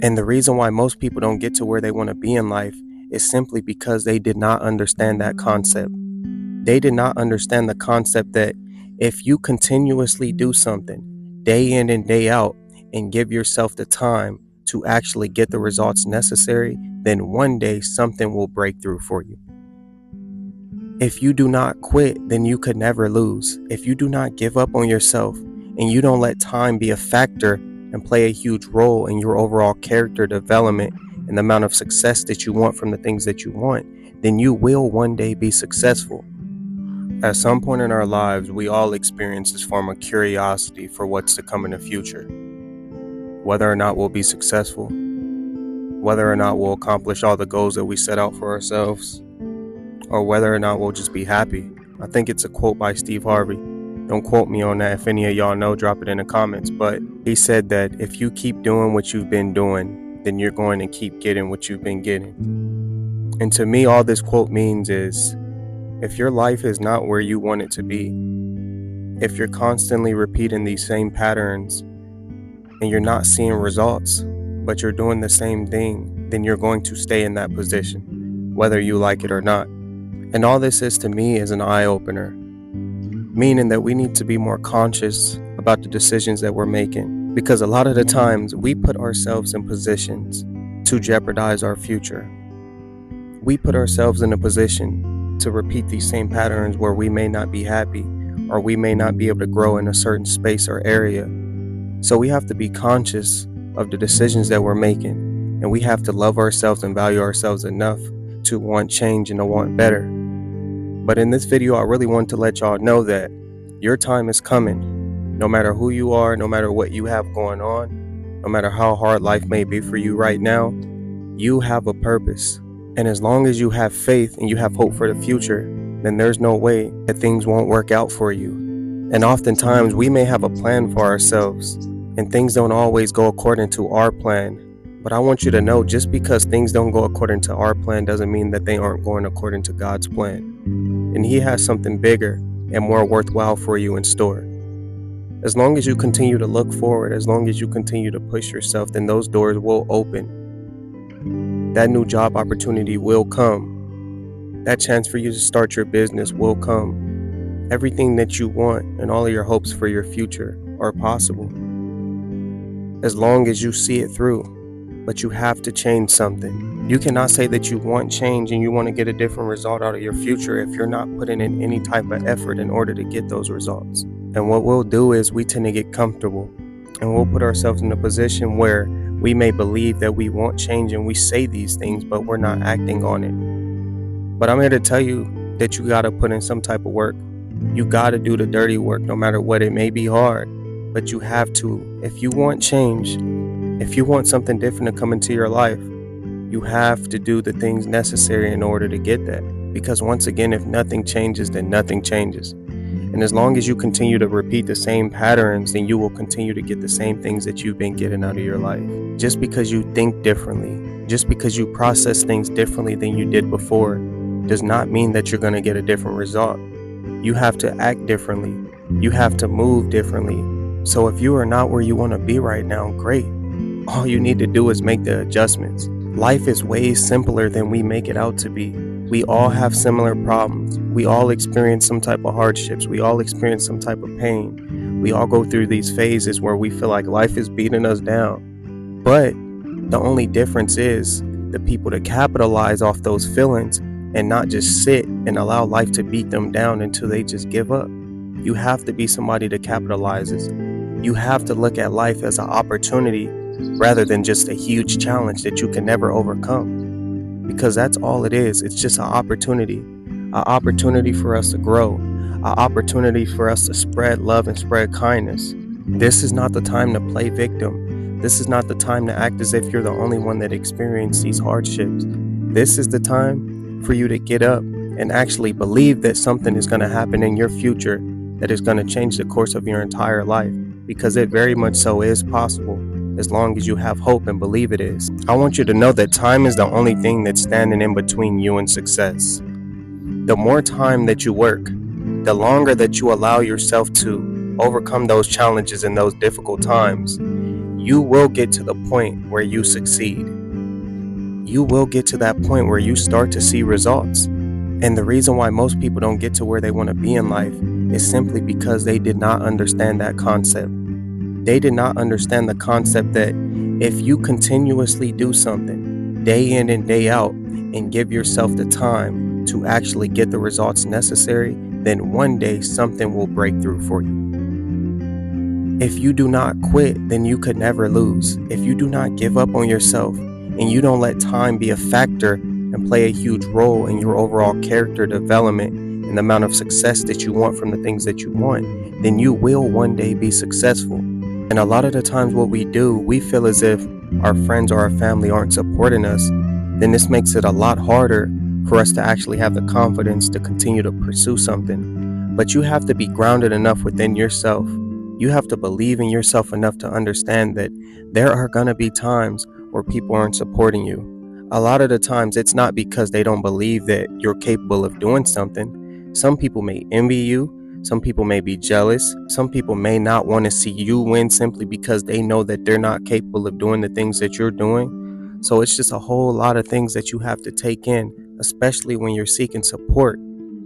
And the reason why most people don't get to where they want to be in life is simply because they did not understand that concept. They did not understand the concept that if you continuously do something day in and day out and give yourself the time to actually get the results necessary, then one day something will break through for you. If you do not quit, then you could never lose. If you do not give up on yourself and you don't let time be a factor and play a huge role in your overall character development and the amount of success that you want from the things that you want, then you will one day be successful. At some point in our lives, we all experience this form of curiosity for what's to come in the future. Whether or not we'll be successful, whether or not we'll accomplish all the goals that we set out for ourselves, or whether or not we'll just be happy. I think it's a quote by Steve Harvey. Don't quote me on that. If any of y'all know, drop it in the comments. But he said that if you keep doing what you've been doing, then you're going to keep getting what you've been getting. And to me, all this quote means is, if your life is not where you want it to be, if you're constantly repeating these same patterns and you're not seeing results, but you're doing the same thing, then you're going to stay in that position, whether you like it or not. And all this is to me is an eye-opener, meaning that we need to be more conscious about the decisions that we're making, because a lot of the times we put ourselves in positions to jeopardize our future. We put ourselves in a position to repeat these same patterns where we may not be happy or we may not be able to grow in a certain space or area. So we have to be conscious of the decisions that we're making, and we have to love ourselves and value ourselves enough to want change and to want better. But in this video, I really want to let y'all know that your time is coming. No matter who you are, no matter what you have going on, no matter how hard life may be for you right now, you have a purpose. And as long as you have faith and you have hope for the future, then there's no way that things won't work out for you. And oftentimes we may have a plan for ourselves, and things don't always go according to our plan. But I want you to know, just because things don't go according to our plan doesn't mean that they aren't going according to God's plan. And He has something bigger and more worthwhile for you in store. As long as you continue to look forward, as long as you continue to push yourself, then those doors will open. That new job opportunity will come. That chance for you to start your business will come. Everything that you want and all of your hopes for your future are possible, as long as you see it through. But you have to change something. You cannot say that you want change and you want to get a different result out of your future if you're not putting in any type of effort in order to get those results. And what we'll do is we tend to get comfortable, and we'll put ourselves in a position where we may believe that we want change and we say these things, but we're not acting on it. But I'm here to tell you that you got to put in some type of work. You got to do the dirty work, no matter what. It may be hard, but you have to. If you want change, if you want something different to come into your life, you have to do the things necessary in order to get that. Because once again, if nothing changes, then nothing changes. And as long as you continue to repeat the same patterns, then you will continue to get the same things that you've been getting out of your life. Just because you think differently, just because you process things differently than you did before, does not mean that you're going to get a different result. You have to act differently. You have to move differently. So if you are not where you want to be right now, great. All you need to do is make the adjustments. Life is way simpler than we make it out to be. We all have similar problems. We all experience some type of hardships. We all experience some type of pain. We all go through these phases where we feel like life is beating us down. But the only difference is the people that capitalize off those feelings and not just sit and allow life to beat them down until they just give up. You have to be somebody that capitalizes. You have to look at life as an opportunity rather than just a huge challenge that you can never overcome. Because that's all it is. It's just an opportunity for us to grow, an opportunity for us to spread love and spread kindness. This is not the time to play victim. This is not the time to act as if you're the only one that experienced these hardships. This is the time for you to get up and actually believe that something is going to happen in your future that is going to change the course of your entire life, because it very much so is possible. As long as you have hope and believe it is. I want you to know that time is the only thing that's standing in between you and success. The more time that you work, the longer that you allow yourself to overcome those challenges and those difficult times, you will get to the point where you succeed. You will get to that point where you start to see results. And the reason why most people don't get to where they want to be in life is simply because they did not understand that concept. They did not understand the concept that if you continuously do something day in and day out and give yourself the time to actually get the results necessary, then one day something will break through for you. If you do not quit, then you could never lose. If you do not give up on yourself and you don't let time be a factor and play a huge role in your overall character development and the amount of success that you want from the things that you want, then you will one day be successful. And a lot of the times what we do, we feel as if our friends or our family aren't supporting us, then this makes it a lot harder for us to actually have the confidence to continue to pursue something. But you have to be grounded enough within yourself. You have to believe in yourself enough to understand that there are going to be times where people aren't supporting you. A lot of the times it's not because they don't believe that you're capable of doing something. Some people may envy you. Some people may be jealous. Some people may not want to see you win simply because they know that they're not capable of doing the things that you're doing. So it's just a whole lot of things that you have to take in, especially when you're seeking support.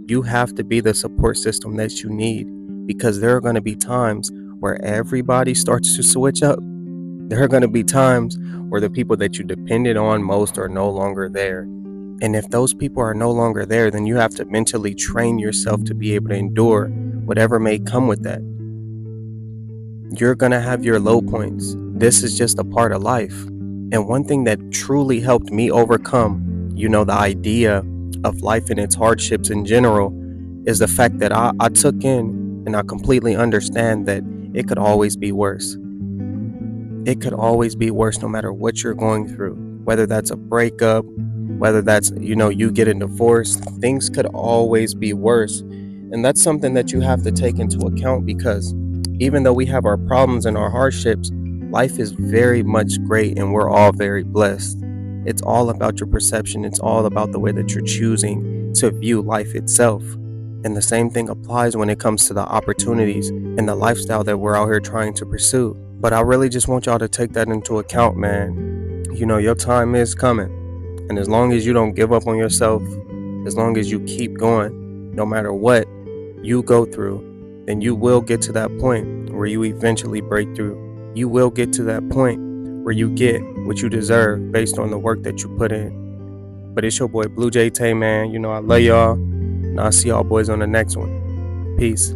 You have to be the support system that you need, because there are going to be times where everybody starts to switch up. There are going to be times where the people that you depended on most are no longer there. And if those people are no longer there, then you have to mentally train yourself to be able to endure whatever may come with that. You're going to have your low points. This is just a part of life. And one thing that truly helped me overcome, the idea of life and its hardships in general, is the fact that I took in and I completely understand that it could always be worse. It could always be worse no matter what you're going through, whether that's a breakup, whether that's, you get a divorce, things could always be worse. And that's something that you have to take into account, because even though we have our problems and our hardships, life is very much great and we're all very blessed. It's all about your perception. It's all about the way that you're choosing to view life itself. And the same thing applies when it comes to the opportunities and the lifestyle that we're out here trying to pursue. But I really just want y'all to take that into account, man. Your time is coming. And as long as you don't give up on yourself, as long as you keep going, no matter what you go through, then you will get to that point where you eventually break through. You will get to that point where you get what you deserve based on the work that you put in. But it's your boy Blue J Tay, man. I love y'all. And I'll see y'all boys on the next one. Peace.